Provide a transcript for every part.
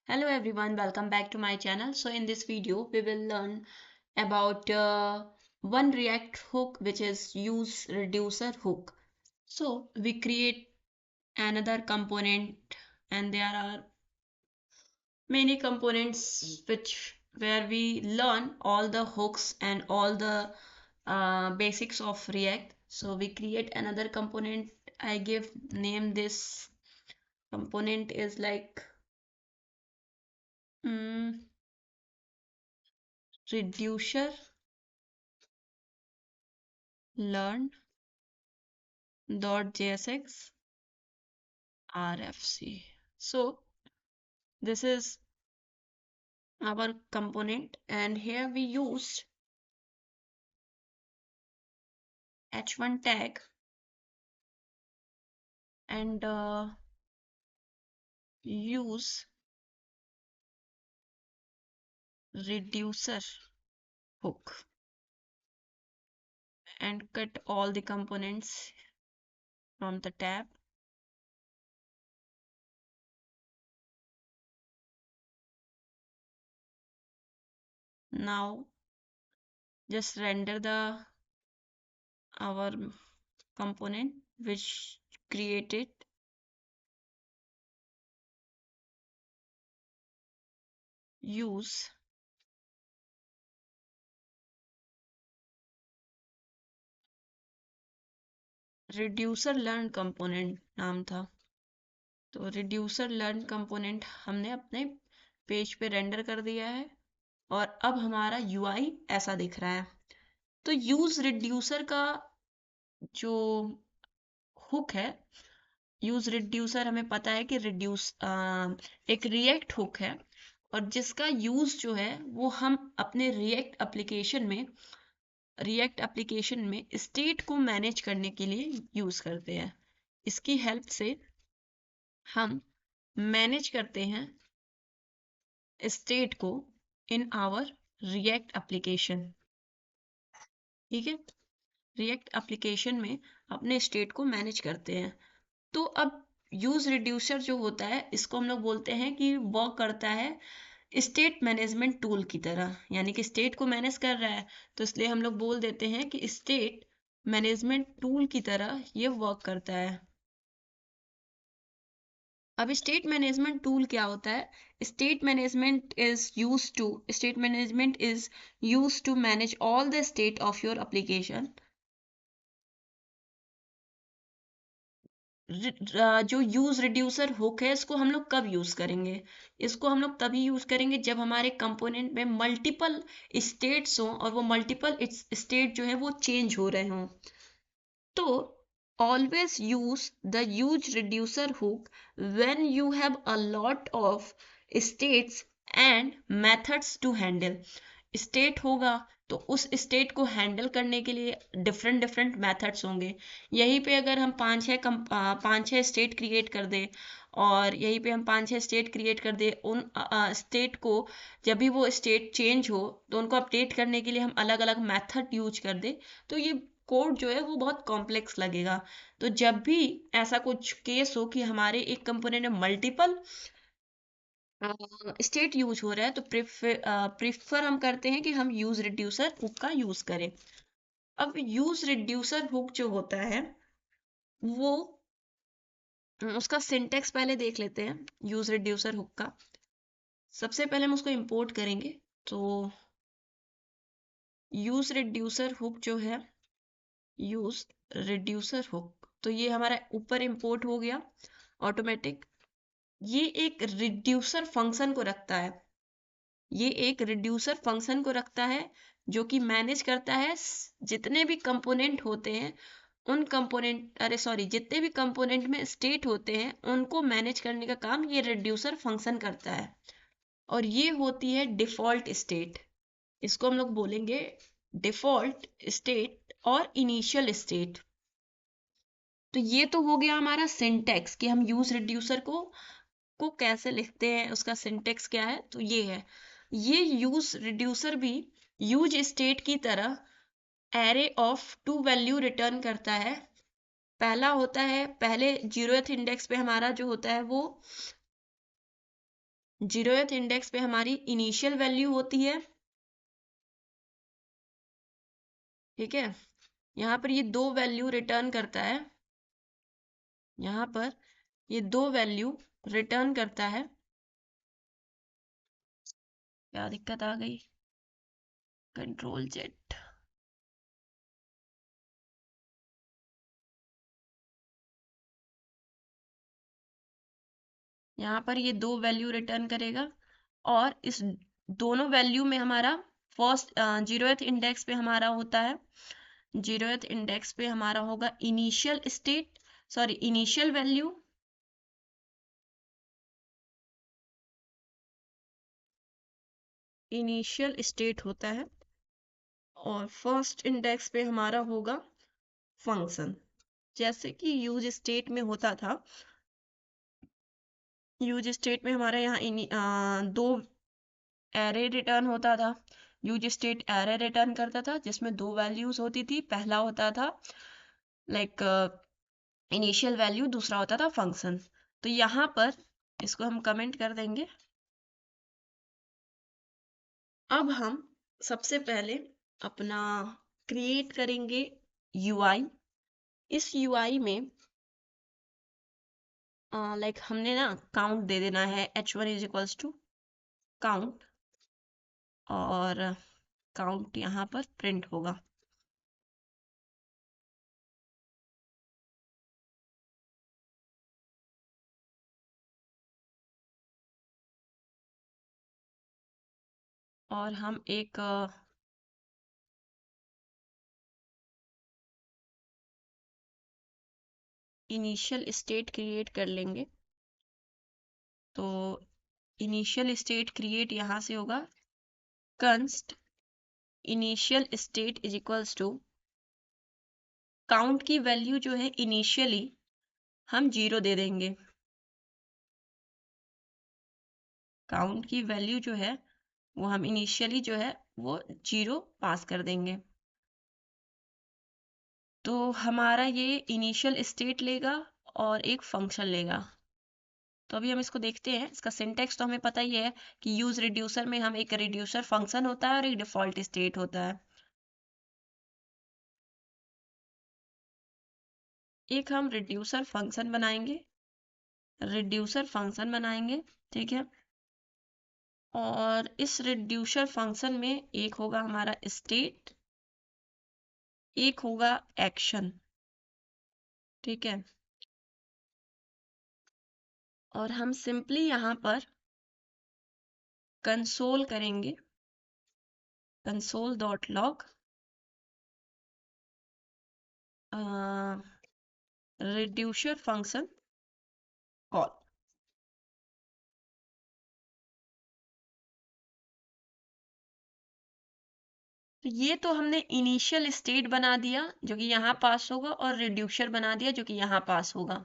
Hello everyone, welcome back to my channel. So in this video, we will learn about one React hook which is use reducer hook. So we create another component and there are many components which where we learn all the hooks and all the basics of React. So we create another component. I give name this component is like mm, reducer learn .jsx RFC. So this is our component and here we used h1 tag and use reducer hook and cut all the components from the tab. Now just render the our component which created use reducer learn component नाम था। तो reducer learn component हमने अपने page पे render कर दिया है और अब हमारा यूआई ऐसा दिख रहा है। तो यूज रिड्यूसर का जो हुक है, यूज रिड्यूसर हमें पता है कि रिड्यूस एक रिएक्ट हुक है और जिसका यूज जो है वो हम अपने रिएक्ट एप्लीकेशन में स्टेट को मैनेज करने के लिए यूज करते हैं। इसकी हेल्प से हम मैनेज करते हैं स्टेट को इन आवर रिएक्ट एप्लीकेशन। ठीक है, रिएक्ट एप्लीकेशन में अपने स्टेट को मैनेज करते हैं। तो अब यूज रिड्यूसर जो होता है इसको हम लोग बोलते हैं कि वर्क करता है स्टेट मैनेजमेंट टूल की तरह, यानी कि स्टेट को मैनेज कर रहा है तो इसलिए हम लोग बोल देते हैं कि स्टेट मैनेजमेंट टूल की तरह ये वर्क करता है। अब स्टेट मैनेजमेंट टूल क्या होता है? State management is use to manage all the state of your application. जो यूज रिड्यूसर हुक है इसको हम लोग कब यूज करेंगे? इसको हम लोग तभी यूज करेंगे जब हमारे कंपोनेंट में मल्टीपल स्टेट्स हों और वो मल्टीपल स्टेट जो है वो चेंज हो रहे हों। तो always use the use reducer hook when you have a lot of states and methods to handle। State होगा तो उस स्टेट को हैंडल करने के लिए डिफरेंट डिफरेंट मेथड्स होंगे। यहीं पे अगर हम पाँच छः स्टेट क्रिएट कर दे और यहीं पे हम पाँच छः स्टेट क्रिएट कर दे, उन स्टेट को जब भी वो स्टेट चेंज हो तो उनको अपडेट करने के लिए हम अलग अलग मेथड यूज कर दे तो ये कोड जो है वो बहुत कॉम्प्लेक्स लगेगा। तो जब भी ऐसा कुछ केस हो कि हमारे एक कंपोनेंट में मल्टीपल स्टेट यूज हो रहा है तो प्रिफर हम करते हैं कि हम यूज रिड्यूसर हुक का यूज करें। अब यूज रिड्यूसर हुक जो होता है वो उसका सिंटेक्स पहले देख लेते हैं। यूज रिड्यूसर हुक का सबसे पहले हम उसको इंपोर्ट करेंगे। तो यूज रिड्यूसर हुक जो है, यूज रिड्यूसर हुक, तो ये हमारा ऊपर इंपोर्ट हो गया ऑटोमेटिक। ये एक रिड्यूसर फंक्शन को रखता है, ये एक रिड्यूसर फंक्शन को रखता है जो कि मैनेज करता है जितने भी कंपोनेंट होते हैं उन कंपोनेंट जितने भी कंपोनेंट में स्टेट होते हैं उनको मैनेज करने का काम ये रिड्यूसर फंक्शन करता है। और ये होती है डिफॉल्ट स्टेट, इसको हम लोग बोलेंगे डिफॉल्ट स्टेट और इनिशियल स्टेट। तो ये तो हो गया हमारा सिंटेक्स कि हम यूज रिड्यूसर को कैसे लिखते हैं, उसका सिंटेक्स क्या है। तो ये है, ये यूज रिड्यूसर भी यूज स्टेट की तरह array of two value return करता है। पहला होता है, पहले 0th इंडेक्स पे हमारा जो होता है वो जीरोथ इंडेक्स पे हमारी इनिशियल वैल्यू होती है, ठीक है। यहाँ पर ये दो वैल्यू रिटर्न करता है, यहाँ पर ये दो वैल्यू रिटर्न करता है। क्या दिक्कत आ गई? Control Z. यहाँ पर ये दो वैल्यू रिटर्न करेगा और इस दोनों वैल्यू में हमारा फर्स्ट जीरोथ इंडेक्स पे हमारा होता है, जीरोथ इंडेक्स पे हमारा होगा initial state, sorry initial value, initial state होता है, और फर्स्ट इंडेक्स पे हमारा होगा फंक्शन। जैसे कि यूज स्टेट में होता था, यूज स्टेट में हमारा यहाँ दो एरे रिटर्न होता था। यूज स्टेट एरे रिटर्न करता था जिसमें दो वैल्यूज होती थी, पहला होता था लाइक इनिशियल वैल्यू, दूसरा होता था फंक्शन। तो यहाँ पर इसको हम कमेंट कर देंगे। अब हम सबसे पहले अपना क्रिएट करेंगे यूआई। इस यूआई में लाइक हमने ना काउंट दे देना है, h1 is equals to count, और काउंट यहाँ पर प्रिंट होगा। और हम एक इनिशियल स्टेट क्रिएट कर लेंगे। तो इनिशियल स्टेट क्रिएट यहाँ से होगा, const initial state is equals to count की वैल्यू जो है इनिशियली हम 0 दे देंगे। काउंट की वैल्यू जो है वो हम इनिशियली जो है वो 0 पास कर देंगे। तो हमारा ये इनिशियल स्टेट लेगा और एक फंक्शन लेगा। तो अभी हम इसको देखते हैं। इसका सिंटेक्स तो हमें पता ही है कि यूज रिड्यूसर में हम एक रिड्यूसर फंक्शन होता है और एक डिफॉल्ट स्टेट होता है। एक हम रिड्यूसर फंक्शन बनाएंगे, रिड्यूसर फंक्शन बनाएंगे, ठीक है। और इस रिड्यूसर फंक्शन में एक होगा हमारा स्टेट, एक होगा एक्शन, ठीक है। और हम सिंपली यहाँ पर कंसोल करेंगे, console dot log reducer function call. तो ये तो हमने इनिशियल स्टेट बना दिया जो कि यहाँ पास होगा, और रिड्यूसर बना दिया जो कि यहाँ पास होगा।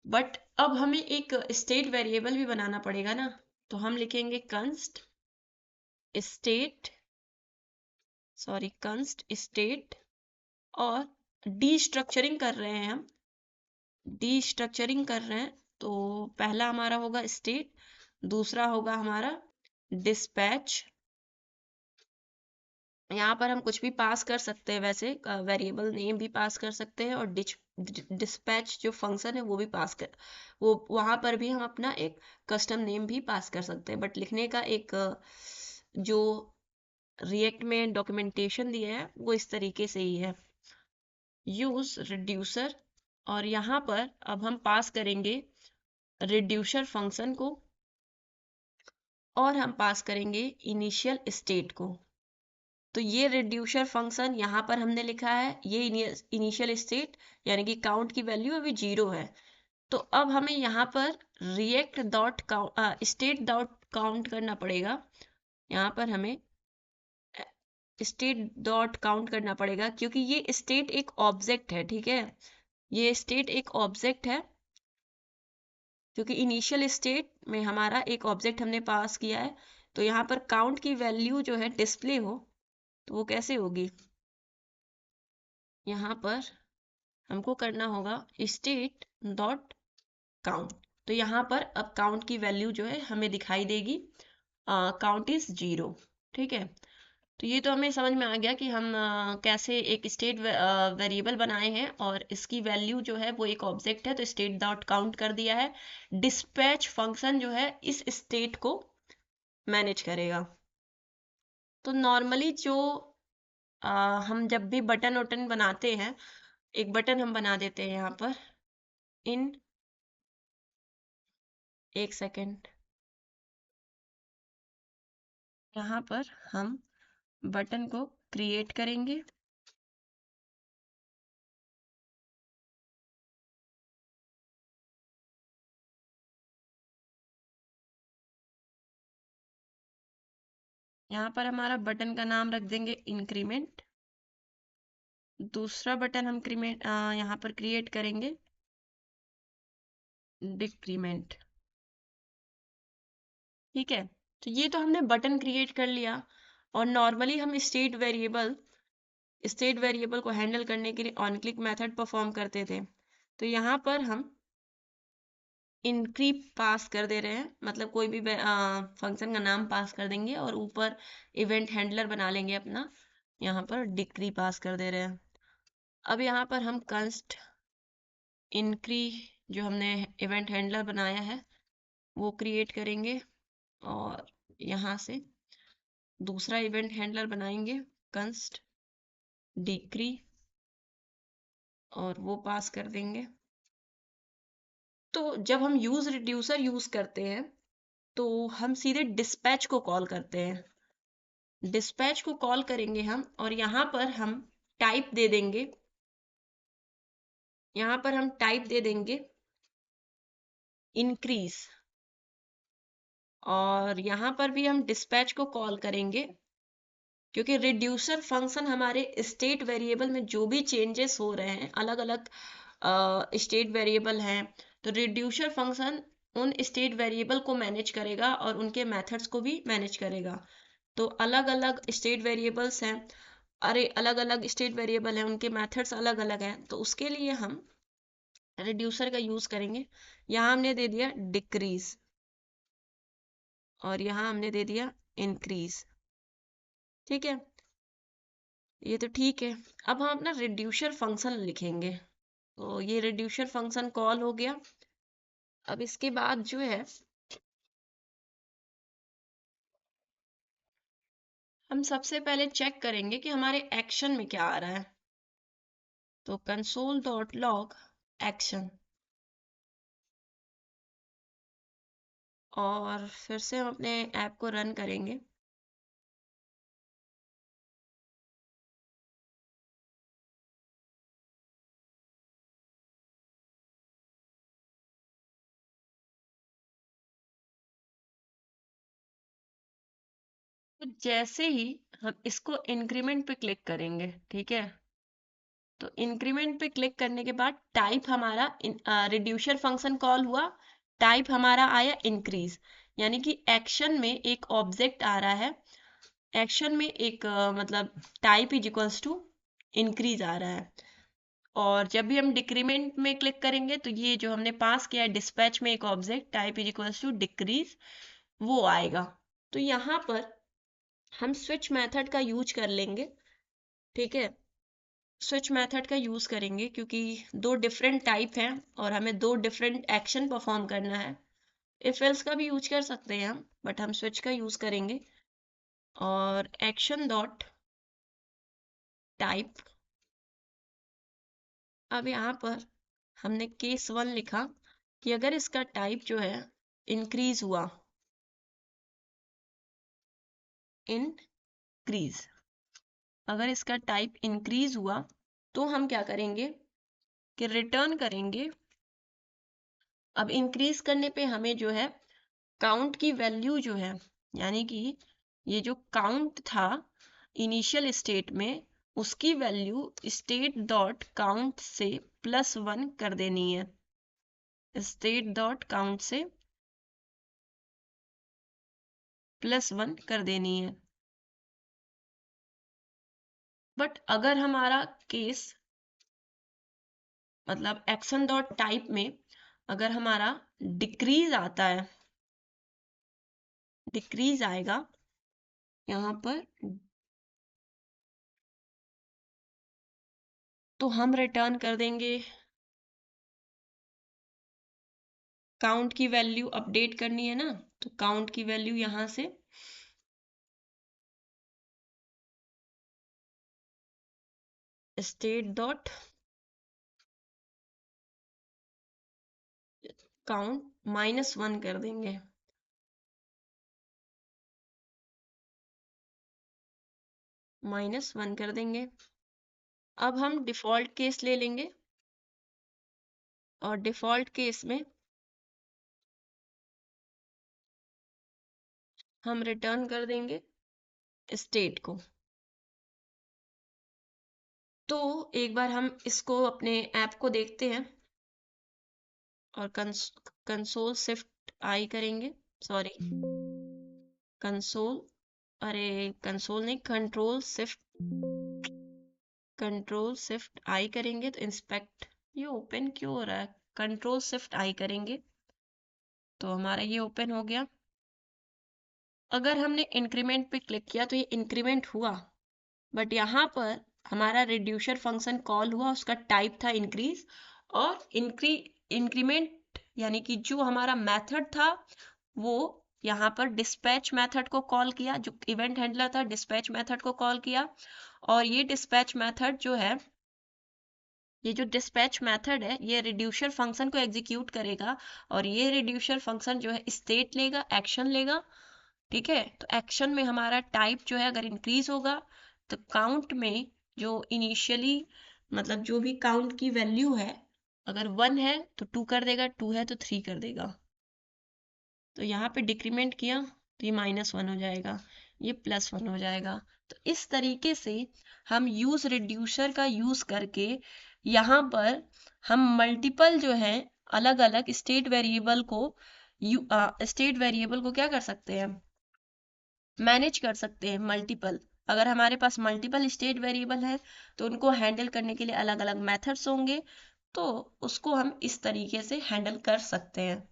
बट अब हमें एक स्टेट वेरिएबल भी बनाना पड़ेगा ना। तो हम लिखेंगे कंस्ट स्टेट, सॉरी कंस्ट स्टेट, और डी स्ट्रक्चरिंग कर रहे हैं हम, डी स्ट्रक्चरिंग कर रहे हैं। तो पहला हमारा होगा स्टेट, दूसरा होगा हमारा डिस्पैच। यहाँ पर हम कुछ भी पास कर सकते हैं, वैसे वेरिएबल नेम भी पास कर सकते हैं, और डिस्पैच जो फंक्शन है वो भी पास कर, वो वहाँ पर भी हम अपना एक कस्टम नेम भी पास कर सकते हैं। बट लिखने का एक जो रिएक्ट में डॉक्यूमेंटेशन दिया है वो इस तरीके से ही है, यूज रिड्यूसर। और यहाँ पर अब हम पास करेंगे रिड्यूसर फंक्शन को, और हम पास करेंगे इनिशियल स्टेट को। तो ये रिड्यूसर फंक्शन यहाँ पर हमने लिखा है, ये इनिशियल स्टेट यानी कि काउंट की वैल्यू अभी 0 है। तो अब हमें यहाँ पर react dot state dot count करना पड़ेगा। यहाँ पर हमें स्टेट डॉट काउंट करना पड़ेगा, क्योंकि ये स्टेट एक ऑब्जेक्ट है, ठीक है। ये स्टेट एक ऑब्जेक्ट है, क्योंकि इनिशियल स्टेट में हमारा एक ऑब्जेक्ट हमने पास किया है। तो यहाँ पर काउंट की वैल्यू जो है डिस्प्ले हो, तो वो कैसे होगी, यहाँ पर हमको करना होगा स्टेट डॉट काउंट। तो यहाँ पर अब काउंट की वैल्यू जो है हमें दिखाई देगी, काउंट इज 0। ठीक है, तो ये तो हमें समझ में आ गया कि हम कैसे एक स्टेट वेरिएबल बनाए हैं और इसकी वैल्यू जो है वो एक ऑब्जेक्ट है, तो स्टेट डॉट काउंट कर दिया है। डिस्पैच फंक्शन जो है इस स्टेट को मैनेज करेगा। तो नॉर्मली जो हम जब भी बटन वटन बनाते हैं, एक बटन हम बना देते हैं यहाँ पर इन, एक सेकेंड, यहाँ पर हम बटन को क्रिएट करेंगे। यहाँ पर हमारा बटन का नाम रख देंगे इंक्रीमेंट। दूसरा बटन हम यहाँ पर क्रिएट करेंगे डिक्रीमेंट। ठीक है, तो ये तो हमने बटन क्रिएट कर लिया। और नॉर्मली हम स्टेट वेरिएबल को हैंडल करने के लिए ऑन क्लिक मेथड परफॉर्म करते थे। तो यहाँ पर हम इनक्री पास कर दे रहे हैं, मतलब कोई भी फंक्शन का नाम पास कर देंगे और ऊपर इवेंट हैंडलर बना लेंगे अपना। यहाँ पर डिक्री पास कर दे रहे हैं। अब यहाँ पर हम कंस्ट इनक्री जो हमने इवेंट हैंडलर बनाया है वो क्रिएट करेंगे और यहाँ से दूसरा इवेंट हैंडलर बनाएंगे कंस्ट डिक्री और वो पास कर देंगे। तो जब हम यूज रिड्यूसर यूज करते हैं तो हम सीधे डिस्पैच को कॉल करते हैं। डिस्पैच को कॉल करेंगे हम और यहाँ पर हम टाइप दे देंगे, इंक्रीज। और यहाँ पर भी हम डिस्पैच को कॉल करेंगे क्योंकि रिड्यूसर फंक्शन हमारे स्टेट वेरिएबल में जो भी चेंजेस हो रहे हैं, अलग अलग स्टेट वेरिएबल हैं, तो रिड्यूसर फंक्शन उन स्टेट वेरिएबल को मैनेज करेगा और उनके मेथड्स को भी मैनेज करेगा। तो अलग अलग स्टेट वेरिएबल्स हैं, अलग अलग स्टेट वेरिएबल हैं, उनके मेथड्स अलग अलग हैं, तो उसके लिए हम रिड्यूसर का यूज करेंगे। यहाँ हमने दे दिया डिक्रीज और यहाँ हमने दे दिया इंक्रीज। ठीक है, ये तो ठीक है। अब हम अपना रिड्यूसर फंक्शन लिखेंगे। तो ये रिड्यूसर फंक्शन कॉल हो गया। अब इसके बाद जो है हम सबसे पहले चेक करेंगे कि हमारे एक्शन में क्या आ रहा है। तो कंसोल डॉट लॉग एक्शन, और फिर से हम अपने ऐप को रन करेंगे। तो जैसे ही हम इसको इंक्रीमेंट पे क्लिक करेंगे, ठीक है, तो इंक्रीमेंट पे क्लिक करने के बाद टाइप हमारा रिड्यूसर फंक्शन कॉल हुआ, टाइप हमारा आया इंक्रीज, यानी कि एक्शन में एक ऑब्जेक्ट आ रहा है, एक्शन में एक मतलब type is equals to increase आ रहा है। और जब भी हम डिक्रीमेंट में क्लिक करेंगे तो ये जो हमने पास किया है डिस्पैच में एक object type is equals to decrease, वो आएगा। तो यहाँ पर हम स्विच मेथड का यूज कर लेंगे। ठीक है, स्विच मेथड का यूज करेंगे क्योंकि दो डिफरेंट टाइप हैं और हमें दो डिफरेंट एक्शन परफॉर्म करना है। इफ एल्स का भी यूज कर सकते हैं हम, बट हम स्विच का यूज करेंगे। और एक्शन डॉट टाइप, अब यहाँ पर हमने केस 1 लिखा कि अगर इसका टाइप जो है इंक्रीज हुआ, इंक्रीज, अगर इसका टाइप इंक्रीज हुआ तो हम क्या करेंगे कि रिटर्न करेंगे। अब इंक्रीज करने पे हमें जो है काउंट की वैल्यू जो है, यानी कि ये जो काउंट था इनिशियल स्टेट में, उसकी वैल्यू स्टेट डॉट काउंट से +1 कर देनी है। स्टेट डॉट काउंट से +1 कर देनी है। बट अगर हमारा केस मतलब एक्शन डॉट टाइप में अगर हमारा डिक्रीज आता है, डिक्रीज आएगा यहाँ पर, तो हम रिटर्न कर देंगे, काउंट की वैल्यू अपडेट करनी है ना, तो काउंट की वैल्यू यहाँ से स्टेट डॉट काउंट -1 कर देंगे, -1 कर देंगे। अब हम डिफॉल्ट केस ले लेंगे और डिफॉल्ट केस में हम रिटर्न कर देंगे स्टेट को। तो एक बार हम इसको अपने ऐप को देखते हैं और कंसोल शिफ्ट आई करेंगे, सॉरी कंसोल, अरे कंसोल नहीं, कंट्रोल शिफ्ट आई करेंगे तो इंस्पेक्ट, ये ओपन क्यों हो रहा है, कंट्रोल शिफ्ट आई करेंगे तो हमारा ये ओपन हो गया। अगर हमने इंक्रीमेंट पे क्लिक किया तो ये इंक्रीमेंट हुआ, बट यहाँ पर हमारा रिड्यूसर फंक्शन कॉल हुआ, उसका टाइप था इंक्रीज, और इंक्रीमेंट यानी कि जो हमारा मेथड था वो यहाँ पर डिस्पैच मेथड को कॉल किया, जो इवेंट हैंडलर था डिस्पैच मेथड को कॉल किया, और ये डिस्पैच मेथड जो है, ये जो डिस्पैच मेथड है ये रिड्यूसर फंक्शन को एग्जीक्यूट करेगा, और ये रिड्यूसर फंक्शन जो है स्टेट लेगा, एक्शन लेगा, ठीक है। तो एक्शन में हमारा टाइप जो है अगर इंक्रीज होगा तो काउंट में जो इनिशियली मतलब जो भी काउंट की वैल्यू है, अगर 1 है तो 2 कर देगा, 2 है तो 3 कर देगा। तो यहाँ पे डिक्रीमेंट किया तो ये -1 हो जाएगा, ये +1 हो जाएगा। तो इस तरीके से हम यूज रिड्यूसर का यूज करके यहाँ पर हम मल्टीपल जो है अलग अलग स्टेट वेरिएबल को क्या कर सकते हैं, मैनेज कर सकते हैं। मल्टीपल, अगर हमारे पास मल्टीपल स्टेट वेरिएबल है तो उनको हैंडल करने के लिए अलग अलग मेथड्स होंगे, तो उसको हम इस तरीके से हैंडल कर सकते हैं।